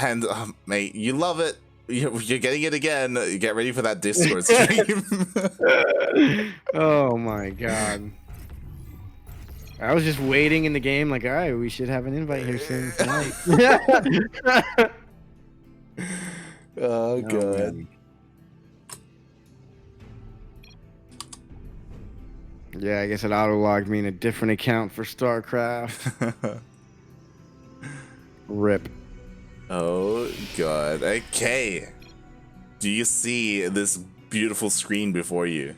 And mate, you love it. You're getting it again. Get ready for that Discord stream. Oh my god. I was just waiting in the game like, all right, we should have an invite here soon tonight. Oh god. Man. Yeah, I guess it auto-logged me in a different account for StarCraft. Rip. Oh god. Okay. Do you see this beautiful screen before you?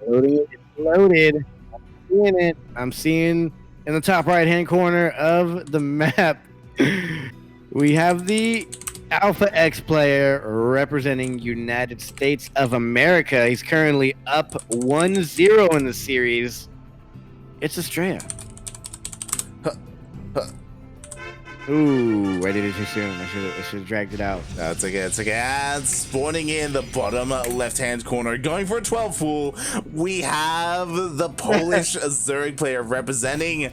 Loading. It's loaded. I'm seeing it. I'm seeing in the top right-hand corner of the map, we have the Alpha X player representing United States of America. He's currently up 1-0 in the series. It's Astrea. Ooh, I did it too soon. I should have dragged it out. That's okay. It's okay. And spawning in the bottom left-hand corner, going for a 12 full. We have the Polish Zurich player representing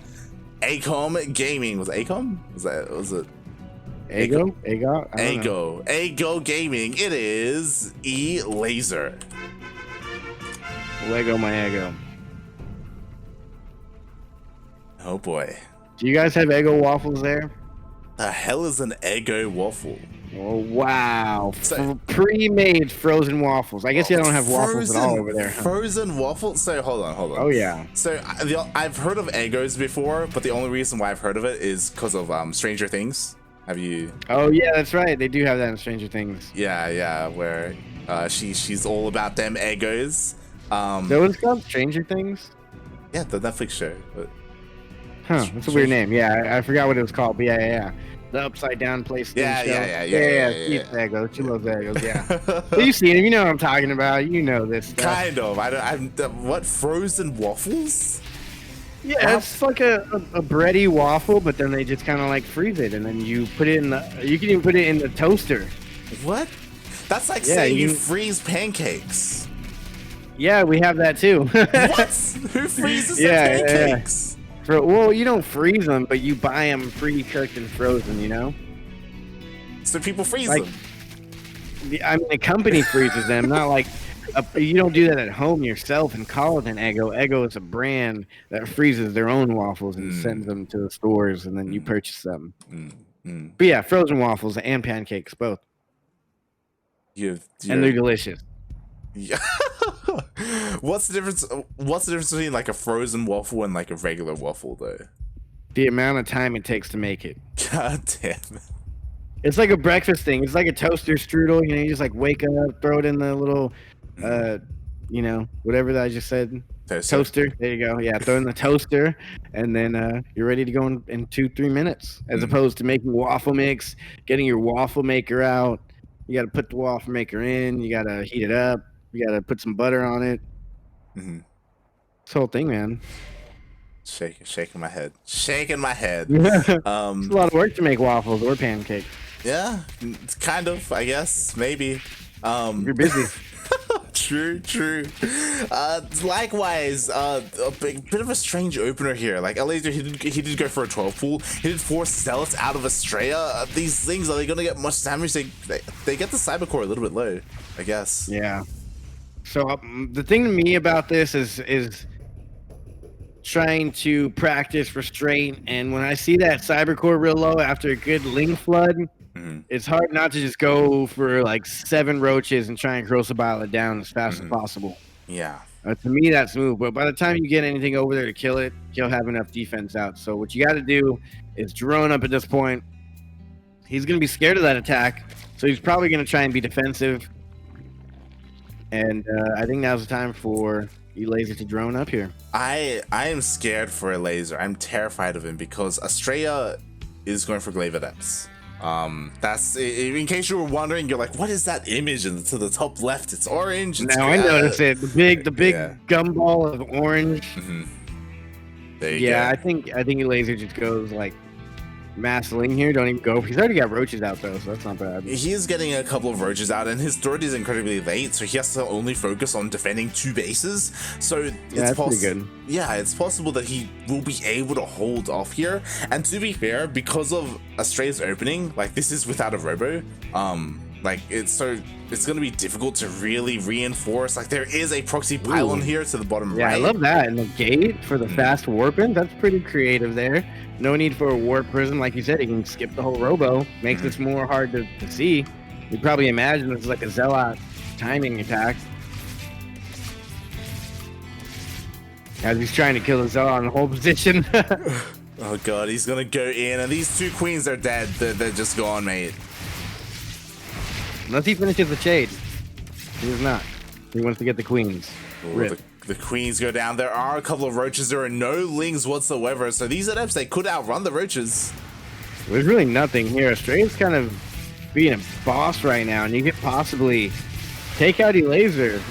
Acom Gaming. Was it Acom? Was it? Ego? Ego Gaming. It is Elazer. Lego my ego. Oh boy. Do you guys have Eggo waffles there? The hell is an Eggo waffle? Oh wow! So, pre-made frozen waffles. I guess you don't have waffles at all over there. Huh? Frozen waffles? So hold on. Oh yeah. So I've heard of Eggos before, but the only reason why I've heard of it is because of Stranger Things. Have you? Oh yeah, that's right. They do have that in Stranger Things. Yeah, where she's all about them Eggos. So it's called Stranger Things. Yeah, the Netflix show. Huh? That's a weird name. Yeah, I forgot what it was called. But yeah. The upside down place. Yeah. Eggos. She loves Eggos. Yeah. So you see it. You know what I'm talking about. You know this stuff. Kind of. What frozen waffles? Yeah, it's like a bready waffle, but then they just kind of like freeze it, and then you put it in the. You can even put it in the toaster. What? That's like saying you freeze pancakes. Yeah, we have that too. What? Who freezes pancakes? Well, you don't freeze them, but you buy them pre-cooked and frozen, you know? So people freeze them? I mean, the company freezes them, not like... you don't do that at home yourself and call it an Eggo. Eggo is a brand that freezes their own waffles and sends them to the stores, and then you purchase them. But yeah, frozen waffles and pancakes, both. And they're delicious. Yeah. What's the difference between like a frozen waffle and like a regular waffle though? The amount of time it takes to make it. God damn it. It's like a breakfast thing. It's like a toaster strudel, you know, you just like wake up, throw it in the little you know, whatever that I just said. Toaster. There you go. Yeah, throw it in the toaster, and then you're ready to go in 2-3 minutes. As opposed to making waffle mix, getting your waffle maker out. You gotta put the waffle maker in, you gotta heat it up. You gotta put some butter on it. This whole thing, man. Shaking my head. It's a lot of work to make waffles or pancakes. Yeah, kind of. I guess maybe. You're busy. True. Likewise, a bit of a strange opener here. Like Elazer, he did go for a 12 pool. He did force Zealots out of Astrea. These things, are they gonna get much damage? They get the cyber core a little bit low, I guess. Yeah. So the thing to me about this is trying to practice restraint, and when I see that cyber core real low after a good Ling flood, it's hard not to just go for like 7 roaches and try and crucible it down as fast as possible. Yeah. To me, that's smooth. But by the time you get anything over there to kill it, he'll have enough defense out. So what you got to do is drone up at this point. He's going to be scared of that attack, so he's probably going to try and be defensive. And I think now's the time for Elazer to drone up here. I am scared for Elazer. I'm terrified of him because Astrea is going for Glaive Adepts. That's in case you were wondering, you're like, what is that image to the top left? It's orange. Now I noticed it. The big gumball of orange. There you go. I think Elazer just goes like Massling here. Don't even go. He's already got roaches out though, so that's not bad. He is getting a couple of roaches out, and his third is incredibly late, so he has to only focus on defending 2 bases. So yeah, that's pretty good. Yeah, it's possible that he will be able to hold off here. And to be fair, because of Astrea's opening, like this is without a robo, like it's gonna be difficult to really reinforce. Like there is a proxy pylon here to the bottom right. Yeah, I love that. And the gate for the fast warping, that's pretty creative there. No need for a warp prism, like you said. He can skip the whole robo. Makes this more hard to see. You'd probably imagine it's like a Zealot timing attack. As he's trying to kill the Zealot in hold position. Oh god, he's gonna go in, and these 2 queens are dead. They're just gone, mate. Unless he finishes the shade. He does not. He wants to get the queens. Ooh, the queens go down. There are a couple of roaches. There are no lings whatsoever. So these adepts, they could outrun the roaches. There's really nothing here. Astrea's kind of being a boss right now, and you could possibly take out Elazer.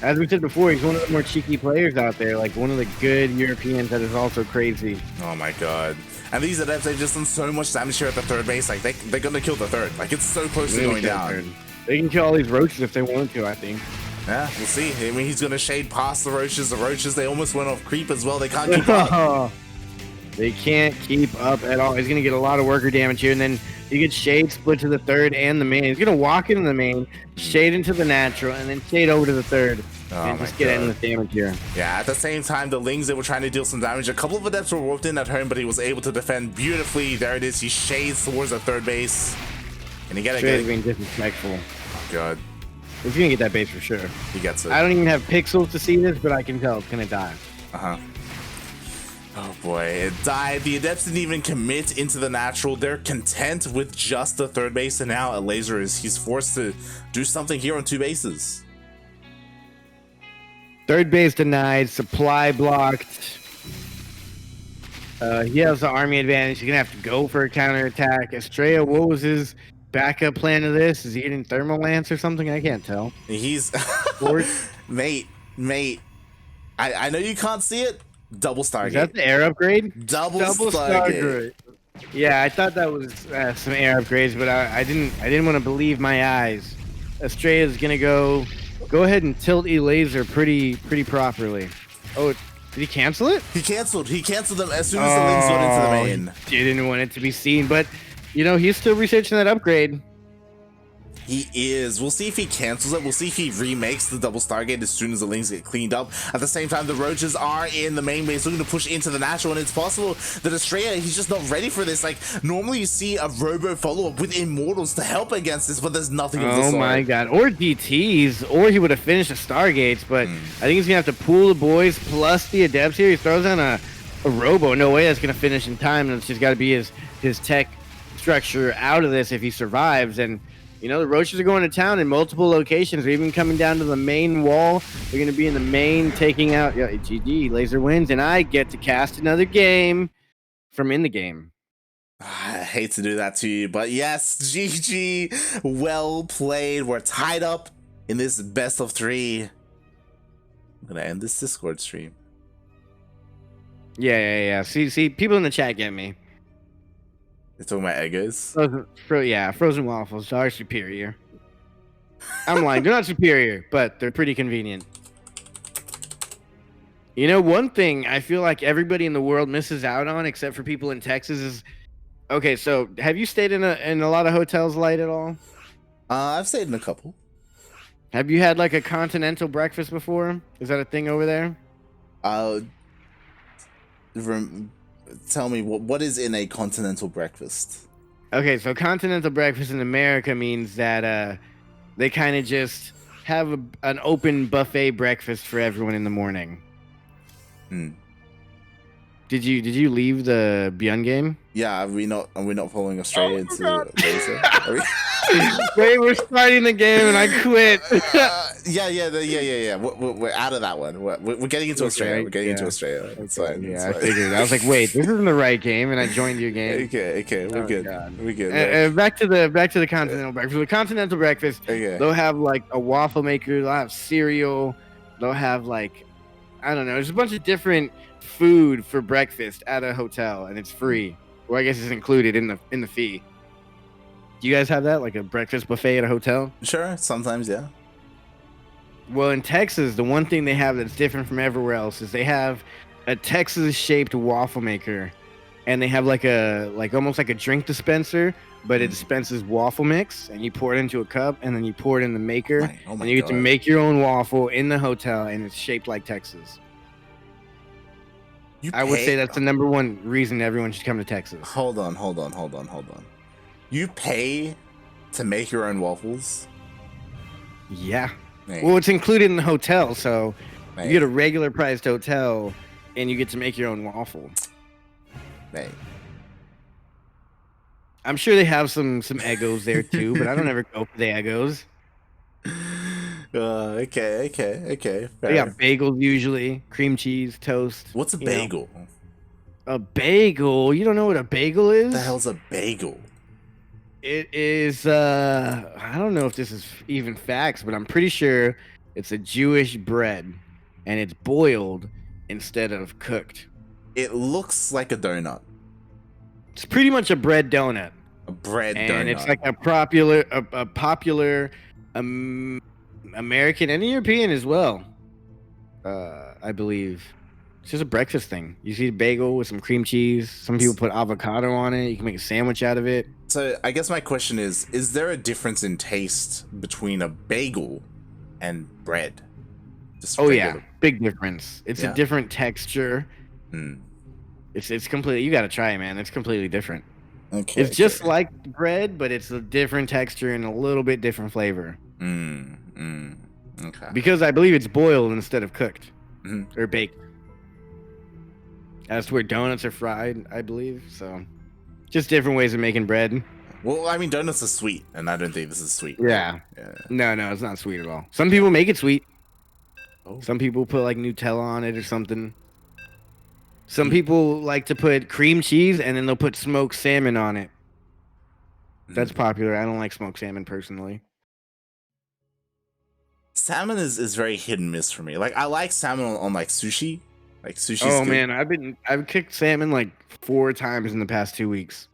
As we said before, he's one of the more cheeky players out there, like one of the good Europeans that is also crazy. Oh my god. And these adepts, they've just done so much damage here at the third base. Like they're gonna kill the third. Like it's so close to going down. They can kill all these roaches if they want to, I think. Yeah, we'll see. I mean, he's gonna shade past the roaches. The roaches, they almost went off creep as well. They can't keep up. They can't keep up at all. He's gonna get a lot of worker damage here, and then he gets shade split to the third and the main. He's gonna walk into the main, shade into the natural, and then shade over to the third. And just get endless damage here. Yeah, at the same time, the Lings, they were trying to deal some damage. A couple of adepts were warped in at home, but he was able to defend beautifully. There it is. He shades towards the third base. And he got it. Being disrespectful. Oh, God. He's gonna get that base for sure. He gets it. I don't even have pixels to see this, but I can tell it's gonna die. Uh-huh. Oh boy, it died. The adepts didn't even commit into the natural. They're content with just the third base, and now Elazer he's forced to do something here on 2 bases. Third base denied, supply blocked. He has the army advantage. He's gonna have to go for a counterattack. Astrea, what was his backup plan to this? Is he hitting Thermal Lance or something? I can't tell. He's mate. I know you can't see it. Double Stargate. Is that the air upgrade? Double Stargate. Yeah, I thought that was some air upgrades, but I didn't want to believe my eyes. Astrea is gonna go ahead and tilt Elazer pretty properly. Oh, did he cancel it? He canceled them as soon as the Lings went into the main. Didn't want it to be seen, but you know, he's still researching that upgrade. He is. We'll see if he cancels it. We'll see if he remakes the double Stargate as soon as the Lings get cleaned up. At the same time, the roaches are in the main base, looking to push into the natural, and it's possible that Astrea, he's just not ready for this. Like, normally you see a robo follow-up with Immortals to help against this, but there's nothing of the sort. Oh my god. Or DTs, or he would have finished the Stargates, but I think he's going to have to pull the boys plus the Adepts here. He throws on a robo. No way that's going to finish in time, and it's just got to be his tech structure out of this if he survives. And you know, the roaches are going to town in multiple locations. They're even coming down to the main wall. They're going to be in the main, taking out. Yeah, GG, Elazer wins, and I get to cast another game from in the game. I hate to do that to you, but yes, GG, well played. We're tied up in this best of 3. I'm going to end this Discord stream. Yeah. See, people in the chat get me. They're talking about Eggos? Frozen waffles are superior. I'm lying. They're not superior, but they're pretty convenient. You know, one thing I feel like everybody in the world misses out on, except for people in Texas, is... Okay, so have you stayed in a lot of hotels late at all? I've stayed in a couple. Have you had like a continental breakfast before? Is that a thing over there? Tell me, what is in a continental breakfast? Okay, so continental breakfast in America means that they kind of just have an open buffet breakfast for everyone in the morning. Did you leave the Beyond game? Yeah, are we not following Australia into PvZ? Wait, we're starting the game and I quit. Yeah. We're out of that one. We're getting into Australia. We're getting into Australia. It's fine. Yeah, I figured. I was like, wait, this isn't the right game, and I joined your game. Okay, we're good. God. We're good. Back to the continental breakfast. For the continental breakfast, they'll have like a waffle maker. They'll have cereal. They'll have like, I don't know. There's a bunch of different food for breakfast at a hotel, and it's free. Well, I guess it's included in the fee. Do you guys have that, like a breakfast buffet at a hotel? Sure, sometimes, yeah. Well, in Texas, the one thing they have that's different from everywhere else is they have a Texas-shaped waffle maker, and they have like almost like a drink dispenser, but it dispenses waffle mix, and you pour it into a cup, and then you pour it in the maker, and you get to make your own waffle in the hotel, and it's shaped like Texas. I would say that's the number one reason everyone should come to Texas. Hold on. You pay to make your own waffles? Yeah. Man. Well, it's included in the hotel, so you get a regular priced hotel, and you get to make your own waffle. Man. I'm sure they have some Eggos there too, but I don't ever go for the Eggos. Okay. Fair. They got bagels usually, cream cheese, toast. What's a bagel? A bagel? You don't know what a bagel is? What the hell's a bagel? It is, I don't know if this is even facts, but I'm pretty sure it's a Jewish bread, and it's boiled instead of cooked. It looks like a donut. It's pretty much a bread donut. A bread donut. And it's like a popular American and European as well, I believe. It's just a breakfast thing. You see a bagel with some cream cheese. Some people put avocado on it. You can make a sandwich out of it. So I guess my question is there a difference in taste between a bagel and bread? Yeah, big difference. It's a different texture. It's completely, you got to try it, man. It's completely different. Okay. It's just like bread, but it's a different texture and a little bit different flavor. Okay. Because I believe it's boiled instead of cooked or baked. That's where donuts are fried, I believe. So, just different ways of making bread. Well, I mean, donuts are sweet, and I don't think this is sweet. Yeah. No, it's not sweet at all. Some people make it sweet. Oh. Some people put like Nutella on it or something. Some people like to put cream cheese, and then they'll put smoked salmon on it. That's popular. I don't like smoked salmon personally. Salmon is very hit and miss for me. Like, I like salmon on like sushi. Like sushi. Oh man, I've cooked salmon like 4 times in the past 2 weeks.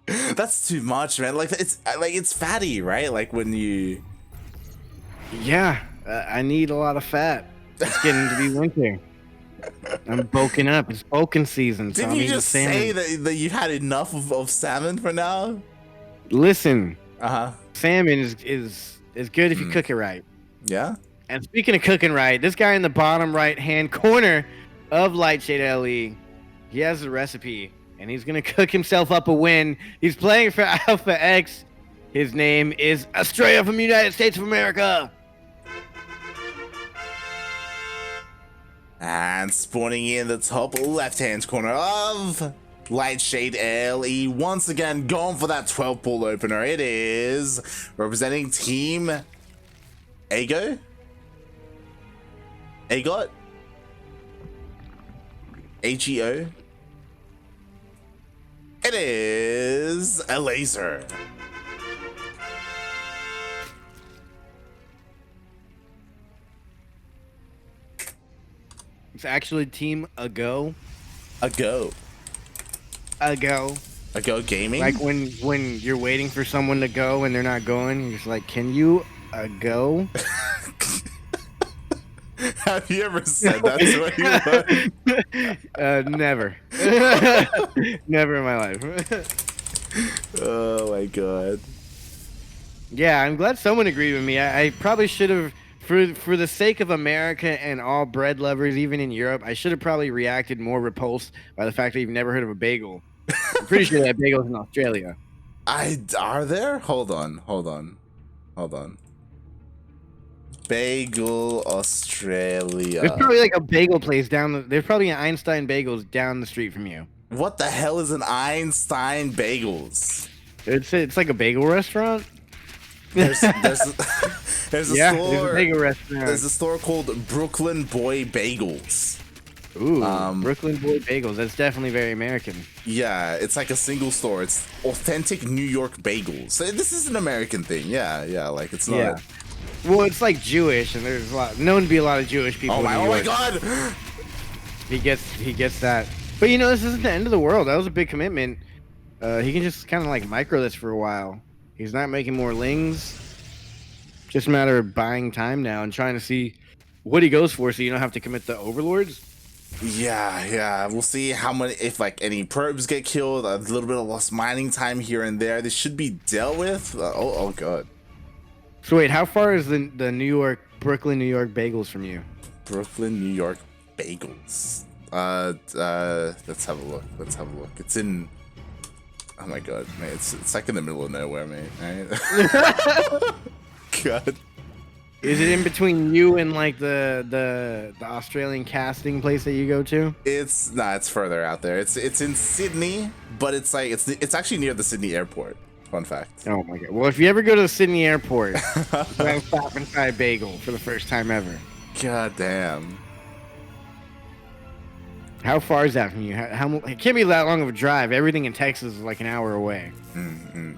That's too much, man. Like it's fatty, right? Like when you. Yeah, I need a lot of fat. It's getting to be winter. I'm bulking up. It's bulking season. So Didn't you just say that you had enough of salmon for now? Listen. Salmon is good if you cook it right. Yeah. And speaking of cooking right, this guy in the bottom right-hand corner of Lightshade LE, he has a recipe, and he's going to cook himself up a win. He's playing for Alpha X. His name is Astrea from the United States of America. And spawning in the top left-hand corner of Lightshade LE, once again going for that 12 pool opener. It is representing Team Agot? AGO? It is Elazer. It's actually Team Ago. Ago Gaming? Like when you're waiting for someone to go and they're not going, you're just like, can you go? Have you ever said that to anyone? Never. Never in my life. Oh my god. Yeah, I'm glad someone agreed with me. I probably should have, for the sake of America and all bread lovers, even in Europe, I should have probably reacted more repulsed by the fact that you've never heard of a bagel. I'm pretty sure that bagel's in Australia. Are there? Hold on. Bagel Australia. There's probably like a bagel place there's probably an Einstein Bagels down the street from you. What the hell is an Einstein Bagels? It's like a bagel restaurant. There's a There's a bagel restaurant. There's a store called Brooklyn Boy Bagels. Ooh, Brooklyn Boy Bagels. That's definitely very American. Yeah, it's like a single store. It's authentic New York bagels. So this is an American thing. Yeah. Like it's not. Yeah. Well, it's like Jewish, and there's known to be a lot of Jewish people. Oh my god! He gets that But you know, this isn't the end of the world. That was a big commitment. He can just kind of like micro this for a while. He's not making more lings. Just a matter of buying time now and trying to see what he goes for, so you don't have to commit the overlords. Yeah. We'll see how many, if like any probes get killed, a little bit of lost mining time here and there. This should be dealt with. Oh god. So wait, how far is the Brooklyn, New York bagels from you? Brooklyn, New York bagels. Let's have a look. It's in. Oh my god, man! It's like in the middle of nowhere, mate. Right? God. Is it in between you and like the Australian casting place that you go to? It's further out there. It's in Sydney, but it's like it's actually near the Sydney airport. Fun fact. Oh my god. Well, if you ever go to the Sydney airport, you gotta stop and try a bagel for the first time ever. God damn. How far is that from you? How it can't be that long of a drive. Everything in Texas is like an hour away.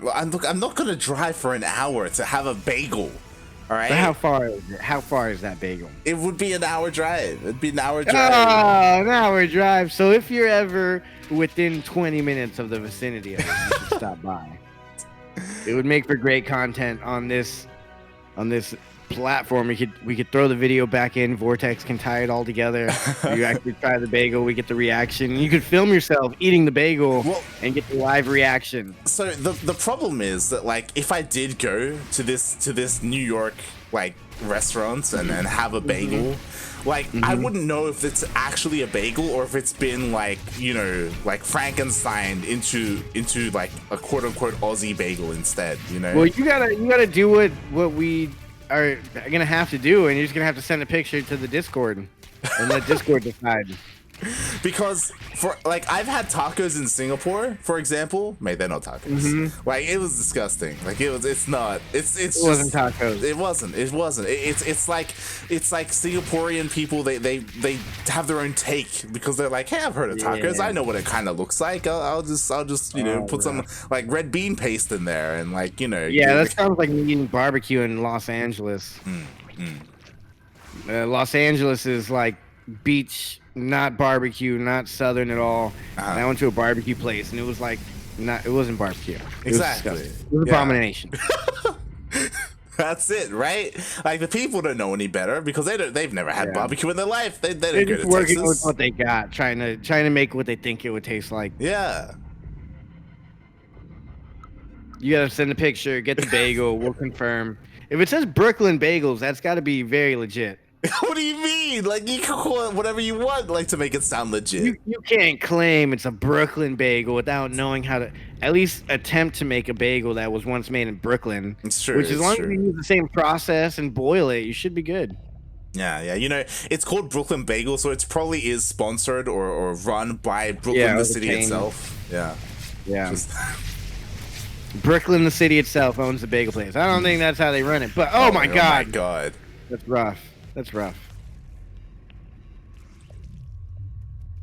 Well, I'm not gonna drive for an hour to have a bagel. All right. But how far is it? How far is that bagel? It would be an hour drive. It'd be an hour drive. Oh, an hour drive. So if you're ever within 20 minutes of the vicinity of it, you should stop by. It would make for great content on this platform. We could throw the video back in. Vortex can tie it all together. You actually try the bagel. We get the reaction. You could film yourself eating the bagel and get the live reaction. So the problem is that like if I did go to this New York like restaurants and have a bagel, like I wouldn't know if it's actually a bagel or if it's been like, you know, like Frankenstein into like a quote unquote Aussie bagel instead, you know. Well, you gotta do what we are gonna have to do, and you're just gonna have to send a picture to the Discord and let Discord decide. Because for like I've had tacos in Singapore, for example. Mate, they're not tacos. Like it was disgusting. Like it wasn't tacos. It wasn't. It's like Singaporean people. They have their own take because they're like, hey, I've heard of tacos. Yeah. I know what it kind of looks like. I'll just you know put some like red bean paste in there and like, you know. Yeah, that sounds like me eating barbecue in Los Angeles. Los Angeles is like beach, not barbecue, not southern at all. And I went to a barbecue place and it was like it wasn't barbecue. Exactly. It was an abomination. That's it, right? Like the people don't know any better because they've never had barbecue in their life. They don't go to working Texas. with what they got, trying to make what they think it would taste like. Yeah. You gotta send a picture, get the bagel, we'll confirm. If it says Brooklyn Bagels, that's gotta be very legit. What do you mean? Like you can call it whatever you want, like to make it sound legit. You can't claim it's a Brooklyn bagel without knowing how to at least attempt to make a bagel that was once made in Brooklyn. It's true. Which as long as you use the same process and boil it, you should be good. Yeah. You know, it's called Brooklyn Bagel, so it probably is sponsored or run by Brooklyn, the city itself. Yeah. Brooklyn, the city itself, owns the bagel place. I don't think that's how they run it, but oh my god, that's rough. That's rough.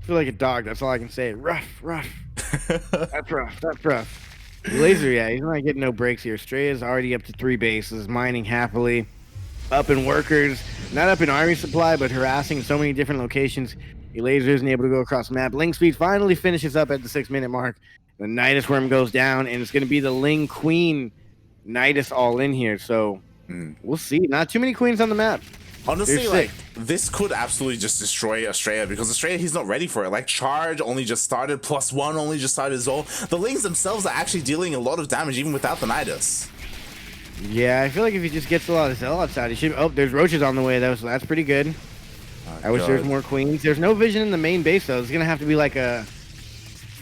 I feel like a dog. That's all I can say. Rough. That's rough. Elazer, yeah, he's not getting no breaks here. Astrea's already up to 3 bases, mining happily. Up in workers, not up in army supply, but harassing so many different locations. Elazer isn't able to go across the map. Ling speed finally finishes up at the 6-minute mark. The Nidus worm goes down, and it's going to be the Ling Queen Nidus all in here. So we'll see. Not too many queens on the map. Honestly, like, this could absolutely just destroy Astrea because Astrea, he's not ready for it. Like, Charge only just started, +1 only just started as well. The Lings themselves are actually dealing a lot of damage even without the Nidus. Yeah, I feel like if he just gets a lot of Zealots out, he should... Oh, there's Roaches on the way, though, so that's pretty good. I wish there was more Queens. There's no vision in the main base, though. It's going to have to be like a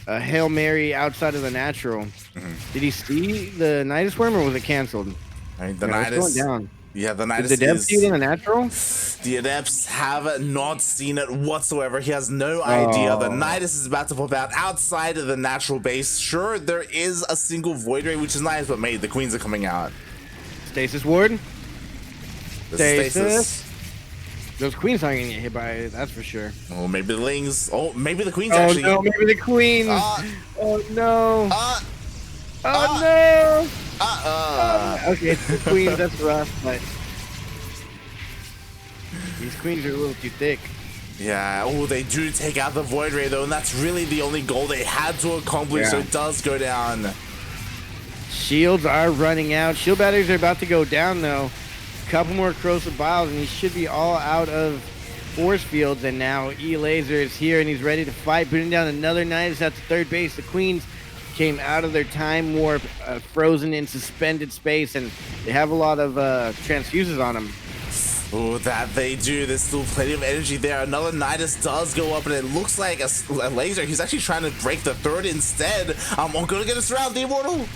Hail Mary outside of the natural. Did he see the Nidus Worm, or was it canceled? I mean, the Nidus... going down. Yeah, the Nidus Did the Adepts see it in the natural? The Adepts have not seen it whatsoever. He has no idea. The Nidus is about to pop out outside of the natural base. Sure, there is a single Void Ray, which is nice, but mate, the Queens are coming out. Stasis Ward? Stasis. Those Queens aren't going to get hit by it, that's for sure. Oh, maybe the Lings. Oh, maybe the Queens actually. Oh, no, maybe the Queens. Oh, no. Oh, no. Okay, the Queens, that's rough, but these Queens are a little too thick. Yeah, oh, they do take out the Void Ray though, and that's really the only goal they had to accomplish, so it does go down. Shields are running out. Shield batteries are about to go down though. A couple more corrosive biles, and he should be all out of force fields, and now Elazer is here, and he's ready to fight, putting down another Nidus at the third base. The Queens came out of their time warp, frozen in suspended space, and they have a lot of transfuses on them. Oh, that they do. There's still plenty of energy there. Another Nidus does go up, and it looks like a laser. He's actually trying to break the third instead. I'm gonna get us around the Immortal.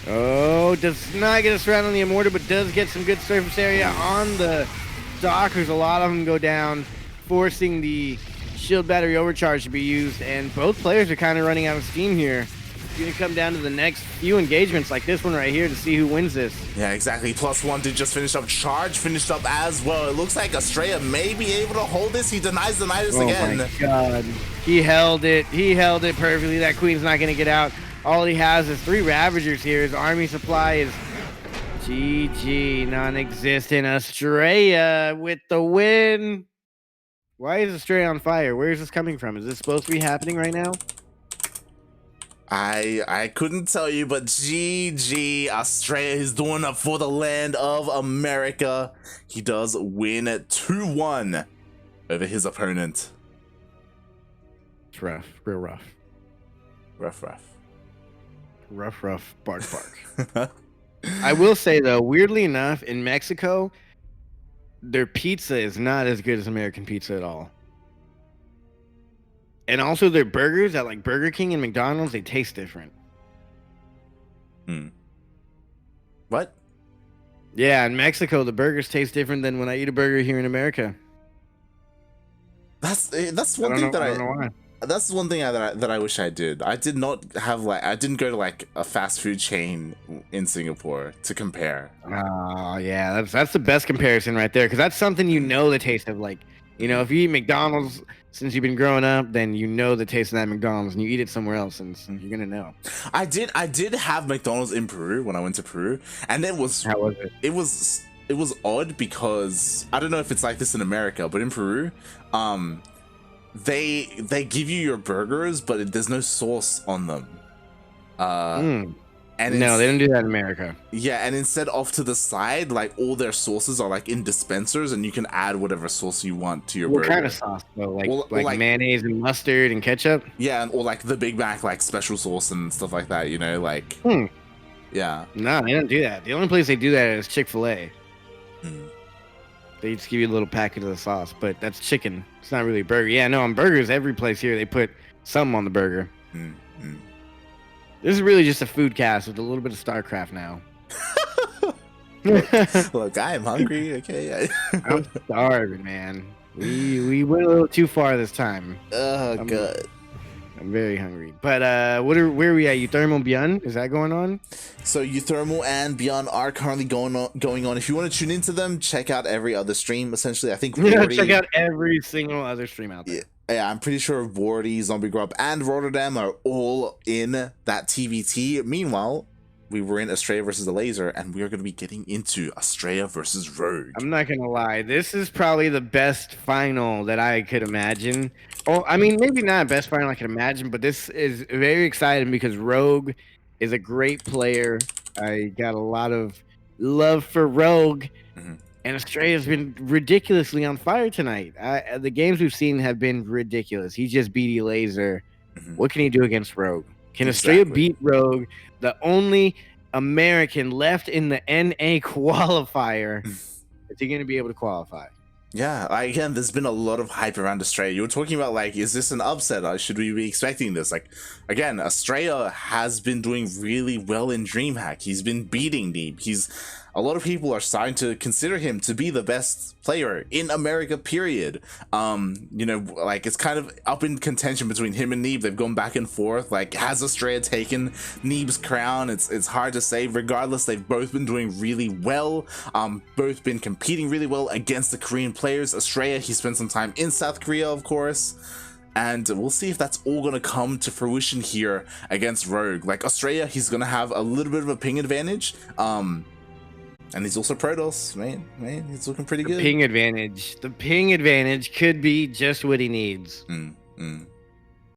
Oh, does not get us around on the Immortal, but does get some good surface area on the Stalkers. A lot of them go down, forcing the shield battery overcharge to be used, and both players are kind of running out of steam here. It's going to come down to the next few engagements like this one right here to see who wins this. Yeah, exactly. +1 did just finish up. Charge finished up as well. It looks like Astrea may be able to hold this. He denies the Nidus again. Oh my god. He held it. He held it perfectly. That Queen's not going to get out. All he has is 3 Ravagers here. His army supply is GG, non-existent. Astrea with the win. Why is Astrea on fire? Where is this coming from? Is this supposed to be happening right now? I couldn't tell you, but GG, Astrea is doing it for the land of America. He does win 2-1 over his opponent. It's rough, real rough. Rough, bark. I will say though, weirdly enough, in Mexico, their pizza is not as good as American pizza at all. And also their burgers at like Burger King and McDonald's, they taste different. What? Yeah, in Mexico, the burgers taste different than when I eat a burger here in America. That's one thing That's one thing that I wish I did. I did not have I didn't go to like a fast food chain in Singapore to compare. Oh yeah, that's the best comparison right there, because that's something you know the taste of. Like, you know, if you eat McDonald's since you've been growing up, then you know the taste of that McDonald's, and you eat it somewhere else, and you're gonna know. I did have McDonald's in Peru when I went to Peru, and it was how was it? It was odd because I don't know if it's like this in America, but in Peru, they give you your burgers, but there's no sauce on them. And no, they don't do that in America. Yeah, and instead off to the side, like all their sauces are like in dispensers, and you can add whatever sauce you want to your burger. What kind of sauce though? Like mayonnaise and mustard and ketchup? Yeah, or like the Big Mac, like special sauce and stuff like that. You know, like yeah. No, they don't do that. The only place they do that is Chick-fil-A. They just give you a little packet of the sauce, but that's chicken. It's not really a burger. Yeah, no, on burgers, every place here they put something on the burger. This is really just a food cast with a little bit of StarCraft now. Look, I am hungry. Okay, I'm starving, man. We went a little too far this time. Oh, good. I'm very hungry. But where are we at? Euthermal Beyond? Is that going on? So Euthermal and Beyond are currently going on. If you want to tune into them, check out every other stream. Essentially, I think check out every single other stream out there. Yeah, I'm pretty sure Wardy, Zombie Grub, and Rotterdam are all in that TVT. Meanwhile, we were in Astrea versus Elazer, and we are going to be getting into Astrea versus Rogue. I'm not going to lie. This is probably the best final that I could imagine. Oh, I mean, maybe not best final I could imagine, but this is very exciting because Rogue is a great player. I got a lot of love for Rogue. And Astrea has been ridiculously on fire tonight. The games we've seen have been ridiculous. He just beat Elazer. What can he do against Rogue? Can Astrea beat Rogue, the only American left in the NA qualifier? Is he going to be able to qualify? Yeah, again, there's been a lot of hype around Astrea. You were talking about, like, is this an upset? Should we be expecting this? Like, again, Astrea has been doing really well in DreamHack. He's been beating Neeb. A lot of people are starting to consider him to be the best player in America, period. You know, like, it's kind of up in contention between him and Neeb. They've gone back and forth. Like, has Astrea taken Neeb's crown? It's hard to say. Regardless, they've both been doing really well. Both been competing really well against the Korean players. Astrea, he spent some time in South Korea, of course. And we'll see if that's all going to come to fruition here against Rogue. Like, Astrea, he's going to have a little bit of a ping advantage. And he's also Protoss, man. He's looking pretty good. The ping advantage could be just what he needs.